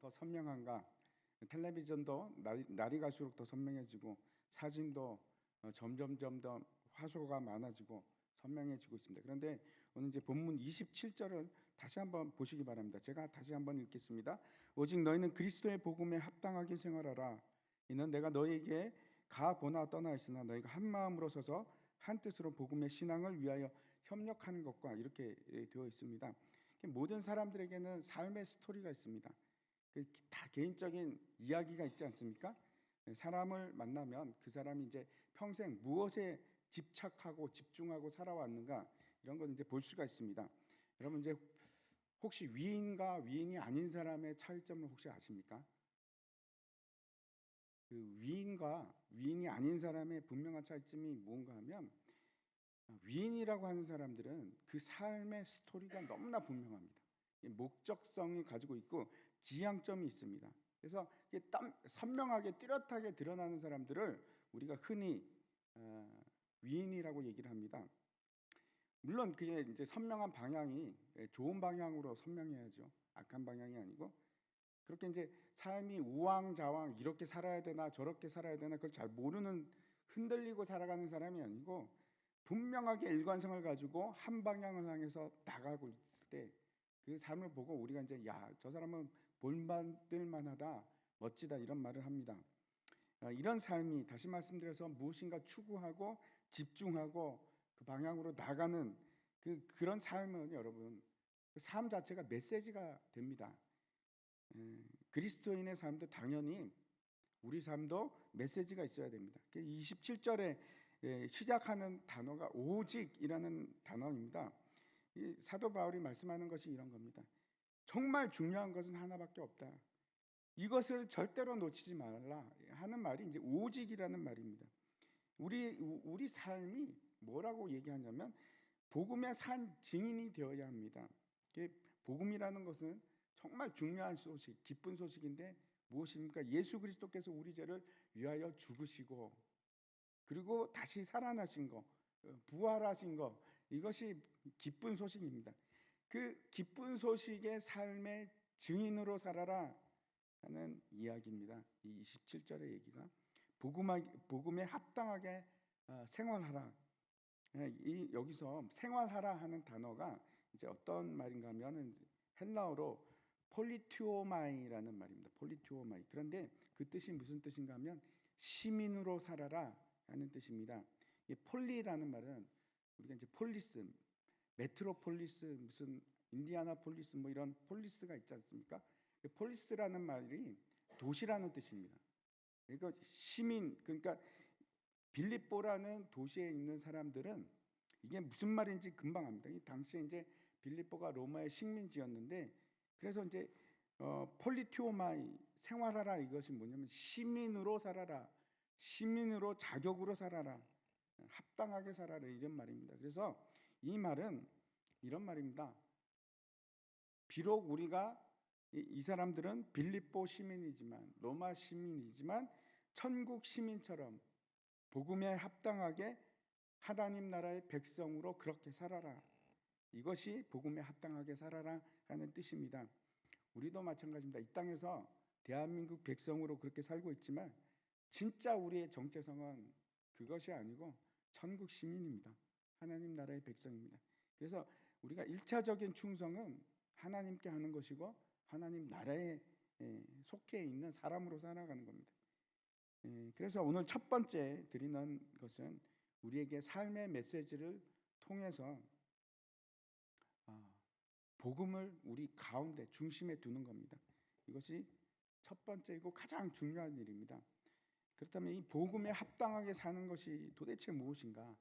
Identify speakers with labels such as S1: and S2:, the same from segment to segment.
S1: 더 선명한가? 텔레비전도 날이 갈수록 더 선명해지고 사진도 점점 더 화소가 많아지고 선명해지고 있습니다. 그런데 오늘 이제 본문 27절을 다시 한번 보시기 바랍니다. 제가 다시 한번 읽겠습니다. 오직 너희는 그리스도의 복음에 합당하게 생활하라. 이는 내가 너희에게 가보나 떠나 있으나 너희가 한 마음으로 서서 한 뜻으로 복음의 신앙을 위하여 협력하는 것과 이렇게 되어 있습니다. 모든 사람들에게는 삶의 스토리가 있습니다. 다 개인적인 이야기가 있지 않습니까? 사람을 만나면 그 사람이 이제 평생 무엇에 집착하고 집중하고 살아왔는가 이런 걸 이제 볼 수가 있습니다. 여러분 이제 혹시 위인과 위인이 아닌 사람의 차이점을 혹시 아십니까? 그 위인과 위인이 아닌 사람의 분명한 차이점이 뭔가 하면 위인이라고 하는 사람들은 그 삶의 스토리가 너무나 분명합니다. 목적성이 가지고 있고 지향점이 있습니다. 그래서 선명하게 뚜렷하게 드러나는 사람들을 우리가 흔히 위인이라고 얘기를 합니다. 물론 그게 이제 선명한 방향이 좋은 방향으로 선명해야죠. 악한 방향이 아니고 그렇게 이제 삶이 우왕좌왕 이렇게 살아야 되나 저렇게 살아야 되나 그걸 잘 모르는 흔들리고 살아가는 사람이 아니고 분명하게 일관성을 가지고 한 방향을 향해서 나가고 있을 때 그 삶을 보고 우리가 이제 야, 저 사람은 본받을 만하다, 멋지다 이런 말을 합니다. 이런 삶이 다시 말씀드려서 무엇인가 추구하고 집중하고 그 방향으로 나가는 그런 삶은 여러분 그 삶 자체가 메시지가 됩니다. 그리스도인의 삶도 당연히 우리 삶도 메시지가 있어야 됩니다. 27절에 시작하는 단어가 오직이라는 단어입니다. 이 사도 바울이 말씀하는 것이 이런 겁니다. 정말 중요한 것은 하나밖에 없다. 이것을 절대로 놓치지 말라 하는 말이 이제 오직이라는 말입니다. 우리 삶이 뭐라고 얘기하냐면 복음의 산 증인이 되어야 합니다. 복음이라는 것은 정말 중요한 소식, 기쁜 소식인데 무엇입니까? 예수 그리스도께서 우리 죄를 위하여 죽으시고 그리고 다시 살아나신 거, 부활하신 거 이것이 기쁜 소식입니다. 그 기쁜 소식의 삶의 증인으로 살아라 하는 이야기입니다. 이 27절의 얘기가 복음에 합당하게 생활하라. 여기서 생활하라 하는 단어가 이제 어떤 말인가 하면은 헬라어로 폴리투오마이라는 말입니다. 폴리투오마이. 그런데 그 뜻이 무슨 뜻인가 하면 시민으로 살아라 하는 뜻입니다. 이 폴리라는 말은 우리가 이제 폴리스, 메트로폴리스, 무슨 인디아나폴리스 뭐 이런 폴리스가 있지 않습니까? 폴리스라는 말이 도시라는 뜻입니다. 그러니까 시민, 그러니까 빌립보라는 도시에 있는 사람들은 이게 무슨 말인지 금방 압니다. 이 당시에 이제 빌립보가 로마의 식민지였는데 그래서 이제 폴리티오마이 생활하라 이것이 뭐냐면 시민으로 살아라, 시민으로 자격으로 살아라, 합당하게 살아라 이런 말입니다. 그래서 이 말은 이런 말입니다. 비록 우리가 이 사람들은 빌립보 시민이지만 로마 시민이지만 천국 시민처럼 복음에 합당하게 하나님 나라의 백성으로 그렇게 살아라. 이것이 복음에 합당하게 살아라 하는 뜻입니다. 우리도 마찬가지입니다. 이 땅에서 대한민국 백성으로 그렇게 살고 있지만 진짜 우리의 정체성은 그것이 아니고 천국 시민입니다. 하나님 나라의 백성입니다. 그래서 우리가 1차적인 충성은 하나님께 하는 것이고 하나님 나라에 속해 있는 사람으로 살아가는 겁니다. 그래서 오늘 첫 번째 드리는 것은 우리에게 삶의 메시지를 통해서 복음을 우리 가운데 중심에 두는 겁니다. 이것이 첫 번째이고 가장 중요한 일입니다. 그렇다면 이 복음에 합당하게 사는 것이 도대체 무엇인가?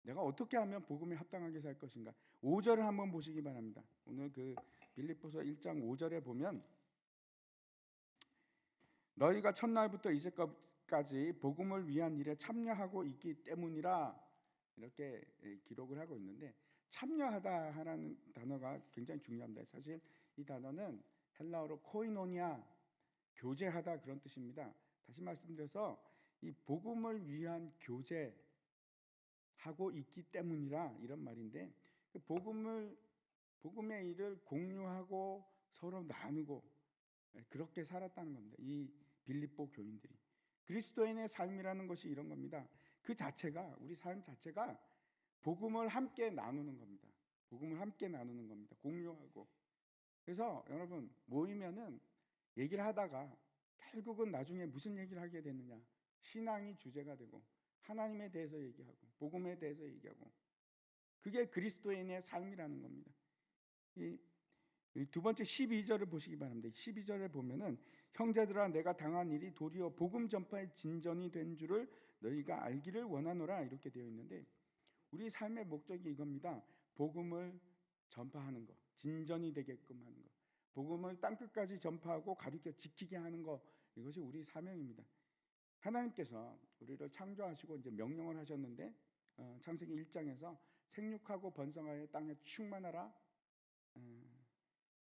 S1: 내가 어떻게 하면 복음에 합당하게 살 것인가? 5절을 한번 보시기 바랍니다. 오늘 그 빌립보서 1장 5절에 보면 너희가 첫날부터 이제까지 복음을 위한 일에 참여하고 있기 때문이라 이렇게 기록을 하고 있는데 참여하다 하는 단어가 굉장히 중요합니다. 사실 이 단어는 헬라어로 코이노니아, 교제하다 그런 뜻입니다. 다시 말씀드려서 이 복음을 위한 교제하고 있기 때문이라 이런 말인데 복음의 일을 공유하고 서로 나누고 그렇게 살았다는 겁니다. 이 빌립보 교인들이. 그리스도인의 삶이라는 것이 이런 겁니다. 그 자체가, 우리 삶 자체가 복음을 함께 나누는 겁니다. 복음을 함께 나누는 겁니다. 공유하고. 그래서 여러분 모이면은 얘기를 하다가 결국은 나중에 무슨 얘기를 하게 되느냐, 신앙이 주제가 되고 하나님에 대해서 얘기하고 복음에 대해서 얘기하고, 그게 그리스도인의 삶이라는 겁니다. 두 번째 12절을 보시기 바랍니다. 12절에 보면은 형제들아 내가 당한 일이 도리어 복음 전파의 진전이 된 줄을 너희가 알기를 원하노라, 이렇게 되어 있는데 우리 삶의 목적이 이겁니다. 복음을 전파하는 것, 진전이 되게끔 하는 것, 복음을 땅끝까지 전파하고 가르쳐 지키게 하는 것, 이것이 우리 사명입니다. 하나님께서 우리를 창조하시고 이제 명령을 하셨는데 창세기 1장에서 생육하고 번성하여 땅에 충만하라,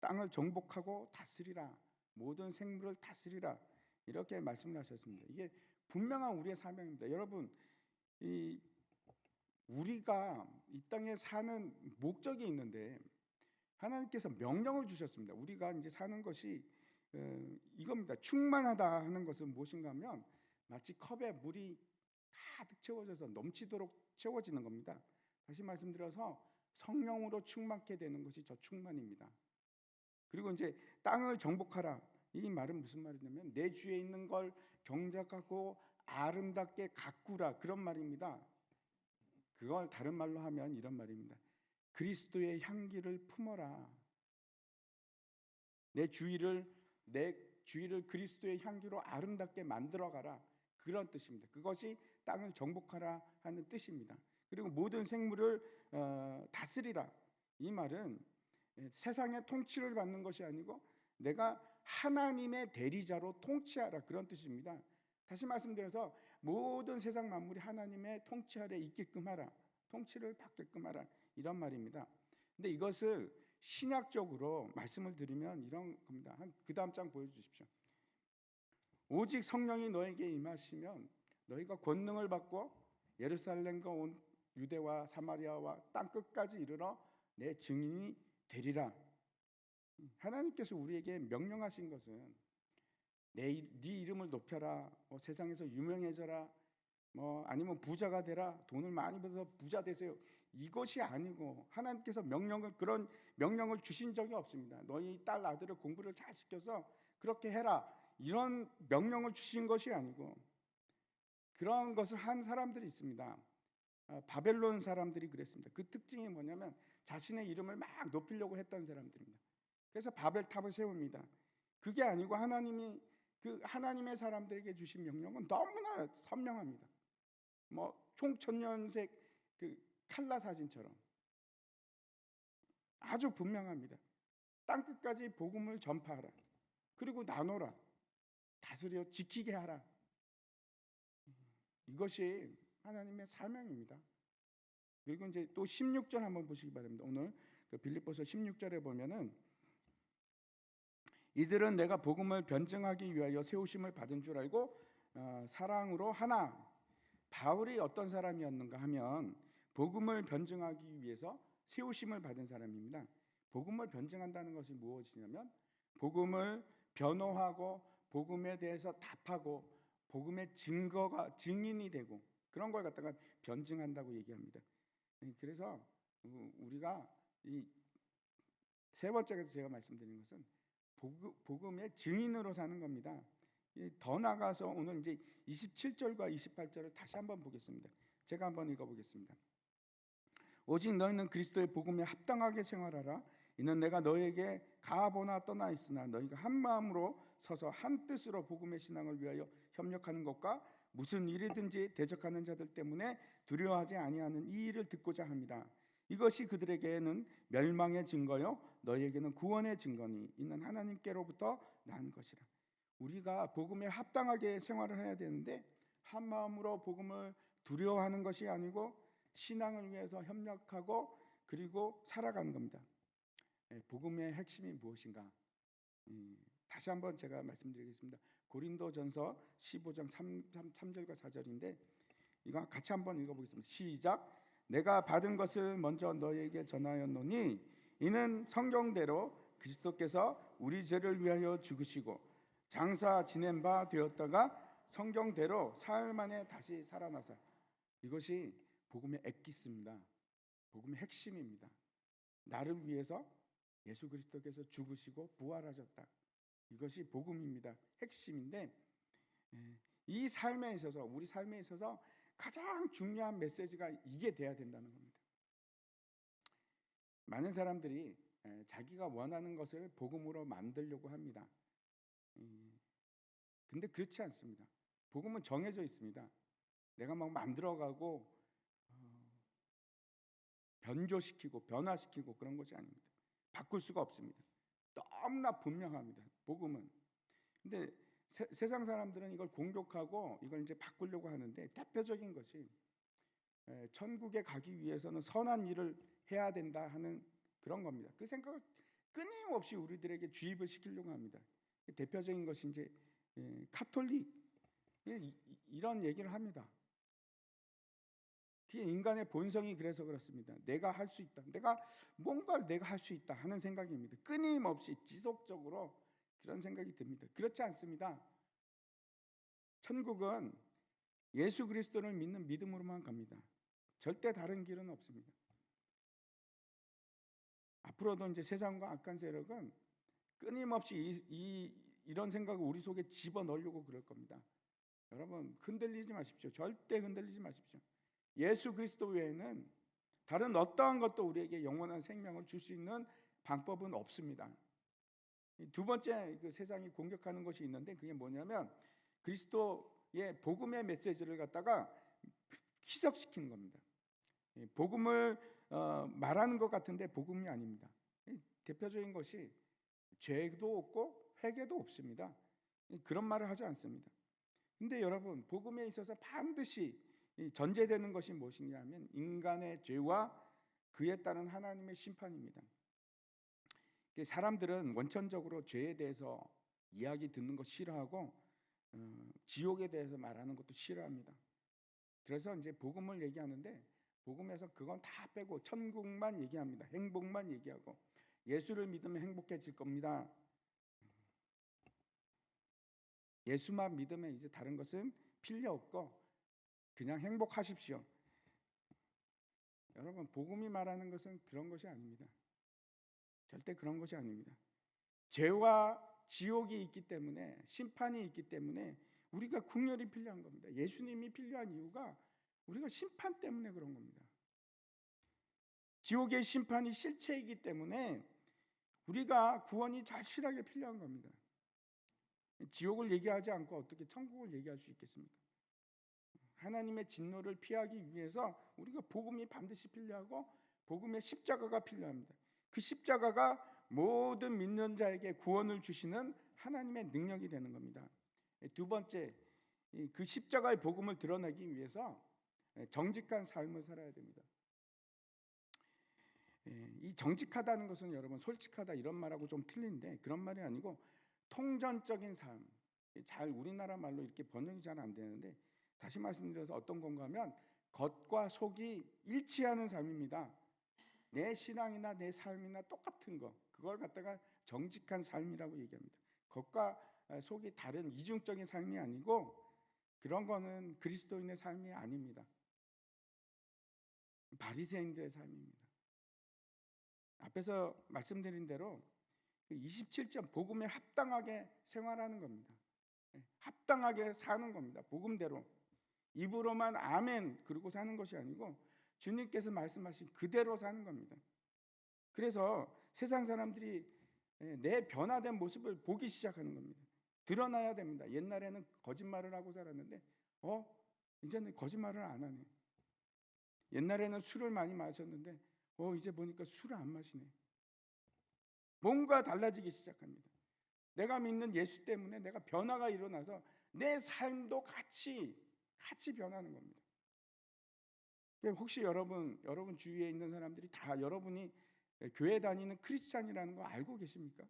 S1: 땅을 정복하고 다스리라, 모든 생물을 다스리라, 이렇게 말씀을 하셨습니다. 이게 분명한 우리의 사명입니다. 여러분, 우리가 이 땅에 사는 목적이 있는데 하나님께서 명령을 주셨습니다. 우리가 이제 사는 것이 이겁니다. 충만하다 하는 것은 무엇인가 하면 마치 컵에 물이 가득 채워져서 넘치도록 채워지는 겁니다. 다시 말씀드려서 성령으로 충만케 되는 것이 저 충만입니다. 그리고 이제 땅을 정복하라, 이 말은 무슨 말이냐면 내 주위에 있는 걸 경작하고 아름답게 가꾸라, 그런 말입니다. 그걸 다른 말로 하면 이런 말입니다. 그리스도의 향기를 품어라. 내 주위를 그리스도의 향기로 아름답게 만들어가라, 그런 뜻입니다. 그것이 땅을 정복하라 하는 뜻입니다. 그리고 모든 생물을 다스리라, 이 말은 세상의 통치를 받는 것이 아니고 내가 하나님의 대리자로 통치하라, 그런 뜻입니다. 다시 말씀드려서 모든 세상 만물이 하나님의 통치 아래 있게끔 하라, 통치를 받게끔 하라, 이런 말입니다. 근데 이것을 신약적으로 말씀을 드리면 이런 겁니다. 그 다음 장 보여주십시오. 오직 성령이 너에게 임하시면 너희가 권능을 받고 예루살렘과 온 유대와 사마리아와 땅끝까지 이르러 내 증인이 되리라. 하나님께서 우리에게 명령하신 것은 네 이름을 높여라, 세상에서 유명해져라, 아니면 부자가 되라, 돈을 많이 벌어서 부자 되세요, 이것이 아니고 하나님께서 그런 명령을 주신 적이 없습니다. 너희 딸 아들을 공부를 잘 시켜서 그렇게 해라, 이런 명령을 주신 것이 아니고 그런 것을 한 사람들이 있습니다. 바벨론 사람들이 그랬습니다. 그 특징이 뭐냐면 자신의 이름을 막 높이려고 했던 사람들입니다. 그래서 바벨탑을 세웁니다. 그게 아니고 하나님의 사람들에게 주신 명령은 너무나 선명합니다. 총천년색 그 칼라 사진처럼 아주 분명합니다. 땅끝까지 복음을 전파하라, 그리고 나눠라, 다스려 지키게 하라, 이것이 하나님의 사명입니다. 그리고 이제 또 16절 한번 보시기 바랍니다. 오늘 그 빌립보서 16절에 보면은 이들은 내가 복음을 변증하기 위하여 세우심을 받은 줄 알고 사랑으로 하나. 바울이 어떤 사람이었는가 하면 복음을 변증하기 위해서 세우심을 받은 사람입니다. 복음을 변증한다는 것이 무엇이냐면 복음을 변호하고 복음에 대해서 답하고 복음의 증인이 되고 그런 걸 갖다가 변증한다고 얘기합니다. 그래서 우리가 이 세 번째로 제가 말씀드린 것은 복음의 증인으로 사는 겁니다. 더 나가서 오늘 이제 27절과 28절을 다시 한번 보겠습니다. 제가 한번 읽어보겠습니다. 오직 너희는 그리스도의 복음에 합당하게 생활하라. 이는 내가 너희에게 가보나 떠나 있으나 너희가 한 마음으로 서서 한 뜻으로 복음의 신앙을 위하여 협력하는 것과 무슨 일이든지 대적하는 자들 때문에 두려워하지 아니하는 이 일을 듣고자 합니다. 이것이 그들에게는 멸망의 증거요 너희에게는 구원의 증거니 이는 하나님께로부터 난 것이라. 우리가 복음에 합당하게 생활을 해야 되는데 한 마음으로 복음을 두려워하는 것이 아니고 신앙을 위해서 협력하고 그리고 살아가는 겁니다. 복음의 핵심이 무엇인가? 다시 한번 제가 말씀드리겠습니다. 고린도전서 15장 3절과 4절인데 이거 같이 한번 읽어보겠습니다. 시작. 내가 받은 것을 먼저 너희에게 전하였노니 이는 성경대로 그리스도께서 우리 죄를 위하여 죽으시고 장사 지낸 바 되었다가 성경대로 사흘 만에 다시 살아나사. 이것이 복음의 엑기스입니다. 복음의 핵심입니다. 나를 위해서 예수 그리스도께서 죽으시고 부활하셨다. 이것이 복음입니다. 핵심인데, 이 삶에 있어서, 우리 삶에 있어서 가장 중요한 메시지가 이게 돼야 된다는 겁니다. 많은 사람들이 자기가 원하는 것을 복음으로 만들려고 합니다. 근데 그렇지 않습니다. 복음은 정해져 있습니다. 내가 막 만들어가고 변조시키고 변화시키고 그런 것이 아닙니다. 바꿀 수가 없습니다. 너무나 분명합니다. 복음은. 근데 세상 사람들은 이걸 공격하고 이걸 이제 바꾸려고 하는데, 대표적인 것이 천국에 가기 위해서는 선한 일을 해야 된다 하는 그런 겁니다. 그 생각을 끊임없이 우리들에게 주입을 시키려고 합니다. 대표적인 것이 이제 카톨릭 이런 얘기를 합니다. 그게 인간의 본성이 그래서 그렇습니다. 내가 할 수 있다. 뭔가를 내가 할 수 있다 하는 생각입니다. 끊임없이 지속적으로 그런 생각이 듭니다. 그렇지 않습니다. 천국은 예수 그리스도를 믿는 믿음으로만 갑니다. 절대 다른 길은 없습니다. 앞으로도 이제 세상과 악한 세력은 끊임없이 이런 생각을 우리 속에 집어넣으려고 그럴 겁니다. 여러분, 흔들리지 마십시오. 절대 흔들리지 마십시오. 예수 그리스도 외에는 다른 어떠한 것도 우리에게 영원한 생명을 줄 수 있는 방법은 없습니다. 두 번째, 그 세상이 공격하는 것이 있는데, 그게 뭐냐면 그리스도의 복음의 메시지를 갖다가 희석시키는 겁니다. 복음을 말하는 것 같은데 복음이 아닙니다. 대표적인 것이 죄도 없고 회개도 없습니다. 그런 말을 하지 않습니다. 근데 여러분, 복음에 있어서 반드시 전제되는 것이 무엇이냐면 인간의 죄와 그에 따른 하나님의 심판입니다. 사람들은 원천적으로 죄에 대해서 이야기 듣는 거 싫어하고 지옥에 대해서 말하는 것도 싫어합니다. 그래서 이제 복음을 얘기하는데 복음에서 그건 다 빼고 천국만 얘기합니다. 행복만 얘기하고 예수를 믿으면 행복해질 겁니다. 예수만 믿으면 이제 다른 것은 필요 없고 그냥 행복하십시오. 여러분, 복음이 말하는 것은 그런 것이 아닙니다. 절대 그런 것이 아닙니다. 죄와 지옥이 있기 때문에, 심판이 있기 때문에 우리가 국률이 필요한 겁니다. 예수님이 필요한 이유가 우리가 심판 때문에 그런 겁니다. 지옥의 심판이 실체이기 때문에 우리가 구원이 절실하게 필요한 겁니다. 지옥을 얘기하지 않고 어떻게 천국을 얘기할 수 있겠습니까? 하나님의 진노를 피하기 위해서 우리가 복음이 반드시 필요하고 복음의 십자가가 필요합니다. 그 십자가가 모든 믿는 자에게 구원을 주시는 하나님의 능력이 되는 겁니다. 두 번째, 그 십자가의 복음을 드러내기 위해서 정직한 삶을 살아야 됩니다. 이 정직하다는 것은 여러분 솔직하다 이런 말하고 좀 틀린데 그런 말이 아니고 통전적인 삶. 잘 우리나라 말로 이렇게 번역이 잘 안 되는데 다시 말씀드려서 어떤 건가 하면 겉과 속이 일치하는 삶입니다. 내 신앙이나 내 삶이나 똑같은 거 그걸 갖다가 정직한 삶이라고 얘기합니다. 겉과 속이 다른 이중적인 삶이 아니고 그런 거는 그리스도인의 삶이 아닙니다. 바리새인들의 삶입니다. 앞에서 말씀드린 대로 27점 복음에 합당하게 생활하는 겁니다. 합당하게 사는 겁니다. 복음대로 입으로만 아멘 그러고 사는 것이 아니고 주님께서 말씀하신 그대로 사는 겁니다. 그래서 세상 사람들이 내 변화된 모습을 보기 시작하는 겁니다. 드러나야 됩니다. 옛날에는 거짓말을 하고 살았는데 이제는 거짓말을 안 하네. 옛날에는 술을 많이 마셨는데 이제 보니까 술을 안 마시네. 뭔가 달라지기 시작합니다. 내가 믿는 예수 때문에 내가 변화가 일어나서 내 삶도 같이 변하는 겁니다. 혹시 여러분 주위에 있는 사람들이 다 여러분이 교회 다니는 크리스찬이라는 거 알고 계십니까?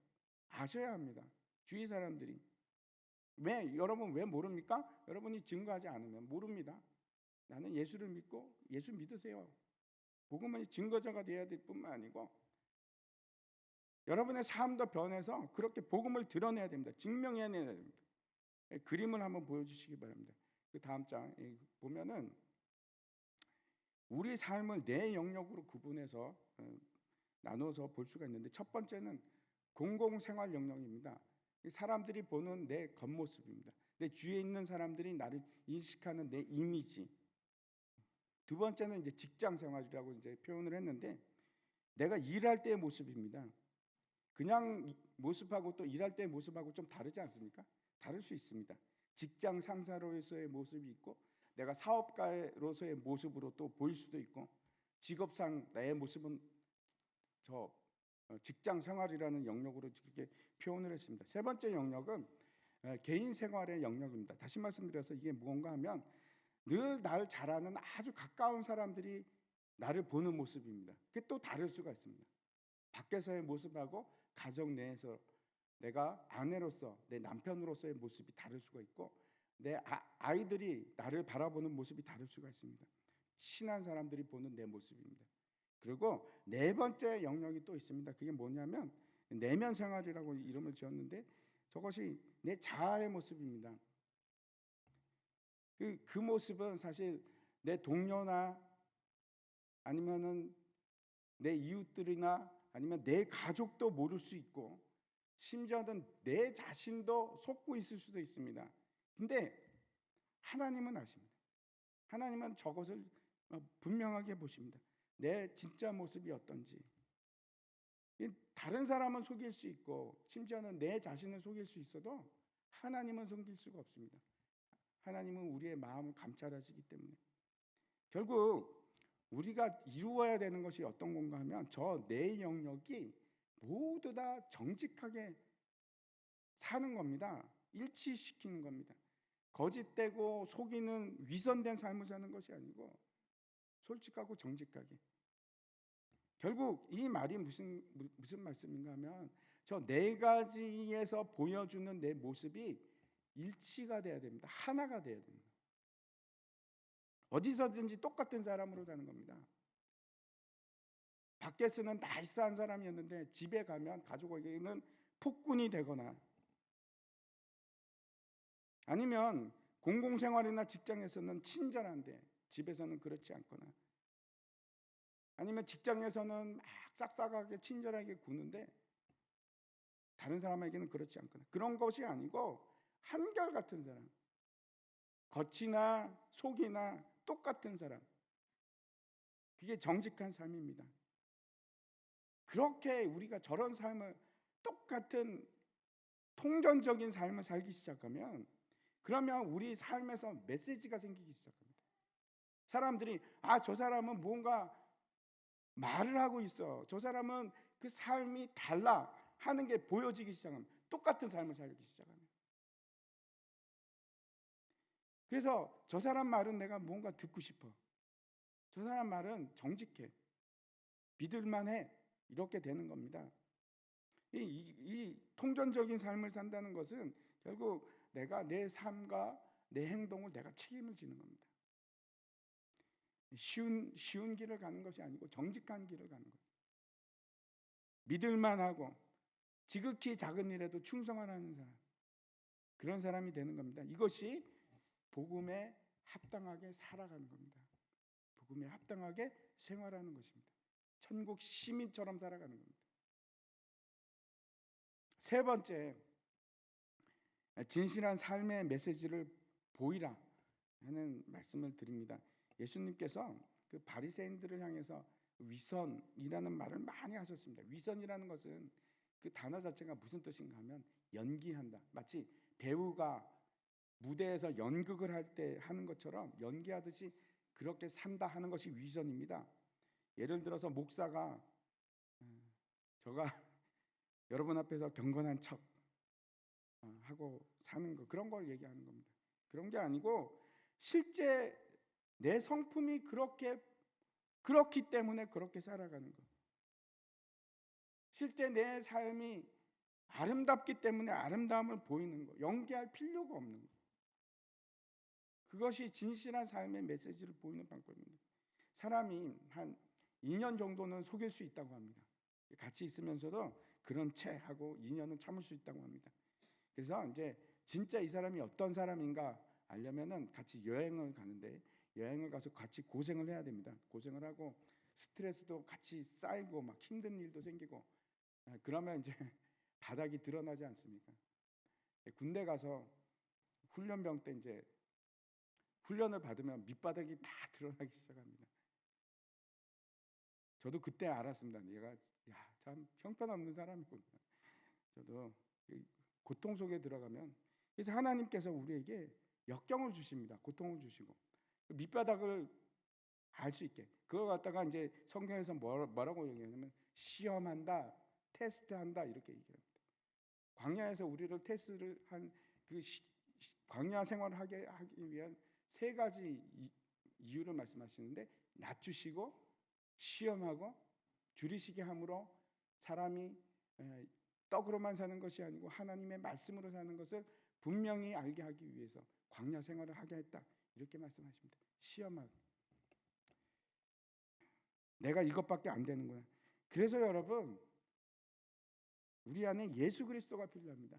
S1: 아셔야 합니다. 주위 사람들이. 여러분 왜 모릅니까? 여러분이 증거하지 않으면 모릅니다. 나는 예수를 믿고 예수 믿으세요. 복음은 증거자가 되어야 될 뿐만 아니고 여러분의 삶도 변해서 그렇게 복음을 드러내야 됩니다. 증명해야 됩니다. 그림을 한번 보여주시기 바랍니다. 그 다음 장 보면은 우리 삶을 네 영역으로 구분해서 나눠서 볼 수가 있는데, 첫 번째는 공공생활 영역입니다. 사람들이 보는 내 겉모습입니다. 내 주위에 있는 사람들이 나를 인식하는 내 이미지. 두 번째는 이제 직장 생활이라고 이제 표현을 했는데, 내가 일할 때의 모습입니다. 그냥 모습하고 또 일할 때의 모습하고 좀 다르지 않습니까? 다를 수 있습니다. 직장 상사로서의 모습이 있고, 내가 사업가로서의 모습으로 또 보일 수도 있고, 직업상 나의 모습은 저 직장 생활이라는 영역으로 그렇게 표현을 했습니다. 세 번째 영역은 개인 생활의 영역입니다. 다시 말씀드려서 이게 무언가 하면 늘 날 잘 아는 아주 가까운 사람들이 나를 보는 모습입니다. 그게 또 다를 수가 있습니다. 밖에서의 모습하고 가정 내에서 내가 아내로서, 내 남편으로서의 모습이 다를 수가 있고, 내 아이들이 나를 바라보는 모습이 다를 수가 있습니다. 친한 사람들이 보는 내 모습입니다. 그리고 네 번째 영역이 또 있습니다. 그게 뭐냐면 내면 생활이라고 이름을 지었는데, 저것이 내 자아의 모습입니다. 그 모습은 사실 내 동료나 아니면은 내 이웃들이나 아니면 내 가족도 모를 수 있고, 심지어는 내 자신도 속고 있을 수도 있습니다. 근데 하나님은 아십니다. 하나님은 저것을 분명하게 보십니다. 내 진짜 모습이 어떤지. 다른 사람은 속일 수 있고, 심지어는 내 자신을 속일 수 있어도 하나님은 속일 수가 없습니다. 하나님은 우리의 마음을 감찰하시기 때문에. 결국 우리가 이루어야 되는 것이 어떤 건가 하면, 저 네 영역이 모두 다 정직하게 사는 겁니다. 일치시키는 겁니다. 거짓되고 속이는 위선된 삶을 사는 것이 아니고 솔직하고 정직하게. 결국 이 말이 무슨 말씀인가 하면, 저 네 가지에서 보여주는 내 모습이 일치가 돼야 됩니다. 하나가 돼야 됩니다. 어디서든지 똑같은 사람으로 사는 겁니다. 밖에서는 나이스한 사람이었는데 집에 가면 가족에게는 폭군이 되거나, 아니면 공공생활이나 직장에서는 친절한데 집에서는 그렇지 않거나, 아니면 직장에서는 막 싹싹하게 친절하게 구는데 다른 사람에게는 그렇지 않거나, 그런 것이 아니고 한결같은 사람, 겉이나 속이나 똑같은 사람, 그게 정직한 삶입니다. 그렇게 우리가 저런 삶을, 똑같은 통전적인 삶을 살기 시작하면, 그러면 우리 삶에서 메시지가 생기기 시작합니다. 사람들이 저 사람은 뭔가 말을 하고 있어, 저 사람은 그 삶이 달라 하는 게 보여지기 시작합니다. 똑같은 삶을 살기 시작합니다. 그래서 저 사람 말은 내가 뭔가 듣고 싶어, 저 사람 말은 정직해, 믿을만해, 이렇게 되는 겁니다. 이 통전적인 삶을 산다는 것은 결국 내가 내 삶과 내 행동을 내가 책임을 지는 겁니다. 쉬운 길을 가는 것이 아니고 정직한 길을 가는 거예요. 믿을만하고 지극히 작은 일에도 충성하는 사람, 그런 사람이 되는 겁니다. 이것이 복음에 합당하게 살아가는 겁니다. 복음에 합당하게 생활하는 것입니다. 천국 시민처럼 살아가는 겁니다. 세 번째, 진실한 삶의 메시지를 보이라 하는 말씀을 드립니다. 예수님께서 그 바리새인들을 향해서 위선이라는 말을 많이 하셨습니다. 위선이라는 것은 그 단어 자체가 무슨 뜻인가 하면 연기한다. 마치 배우가 무대에서 연극을 할 때 하는 것처럼 연기하듯이 그렇게 산다 하는 것이 위선입니다. 예를 들어서 목사가 저가 여러분 앞에서 경건한 척 하고 사는 거, 그런 걸 얘기하는 겁니다. 그런 게 아니고 실제 내 성품이 그렇기 때문에 그렇게 살아가는 것. 실제 내 삶이 아름답기 때문에 아름다움을 보이는 것, 연기할 필요가 없는 것. 그것이 진실한 삶의 메시지를 보이는 방법입니다. 사람이 한 2년 정도는 속일 수 있다고 합니다. 같이 있으면서도 그런 채 하고 2년은 참을 수 있다고 합니다. 그래서 이제 진짜 이 사람이 어떤 사람인가 알려면은 같이 여행을 가는데, 여행을 가서 같이 고생을 해야 됩니다. 고생을 하고 스트레스도 같이 쌓이고 막 힘든 일도 생기고, 그러면 이제 바닥이 드러나지 않습니까? 군대 가서 훈련병 때 이제 훈련을 받으면 밑바닥이 다 드러나기 시작합니다. 저도 그때 알았습니다. 얘가 참 형편없는 사람이구나. 저도 고통 속에 들어가면, 그래서 하나님께서 우리에게 역경을 주십니다. 고통을 주시고 밑바닥을 알 수 있게. 그걸 갖다가 이제 성경에서 뭐라고 얘기하냐면 시험한다, 테스트한다 이렇게 얘기합니다. 광야에서 우리를 테스트를 한 그 광야 생활을 하기 위한 세 가지 이유를 말씀하시는데, 낮추시고 시험하고 줄이시게 함으로 사람이 떡으로만 사는 것이 아니고 하나님의 말씀으로 사는 것을 분명히 알게 하기 위해서 광야 생활을 하게 했다 이렇게 말씀하십니다. 시험하고 내가 이것밖에 안 되는구나. 그래서 여러분, 우리 안에 예수 그리스도가 필요합니다.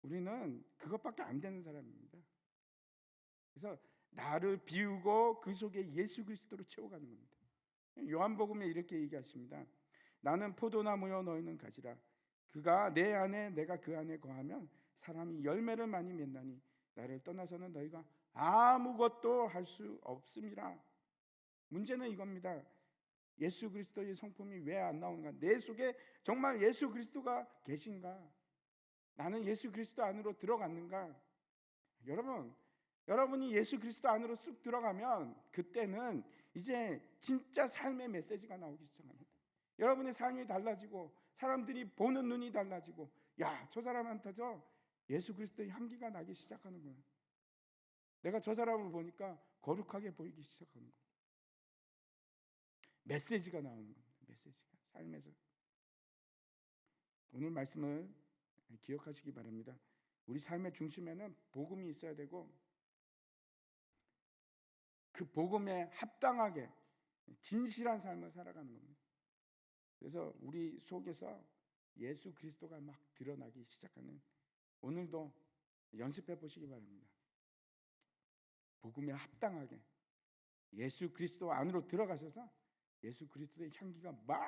S1: 우리는 그것밖에 안 되는 사람입니다. 그래서 나를 비우고 그 속에 예수 그리스도로 채워가는 겁니다. 요한복음에 이렇게 얘기하십니다. 나는 포도나무요 너희는 가지라. 그가 내 안에 내가 그 안에 거하면 사람이 열매를 많이 맺나니 나를 떠나서는 너희가 아무것도 할 수 없음이라. 문제는 이겁니다. 예수 그리스도의 성품이 왜 안 나오는가? 내 속에 정말 예수 그리스도가 계신가? 나는 예수 그리스도 안으로 들어갔는가? 여러분이 예수 그리스도 안으로 쑥 들어가면 그때는 이제 진짜 삶의 메시지가 나오기 시작합니다. 여러분의 삶이 달라지고 사람들이 보는 눈이 달라지고, 야, 저 사람한테서 예수 그리스도의 향기가 나기 시작하는 거예요. 내가 저 사람을 보니까 거룩하게 보이기 시작하는 거예요. 메시지가 나오는 겁니다. 메시지가 삶에서. 오늘 말씀을 기억하시기 바랍니다. 우리 삶의 중심에는 복음이 있어야 되고, 그 복음에 합당하게 진실한 삶을 살아가는 겁니다. 그래서 우리 속에서 예수 그리스도가 막 드러나기 시작하는, 오늘도 연습해 보시기 바랍니다. 복음에 합당하게 예수 그리스도 안으로 들어가셔서 예수 그리스도의 향기가 막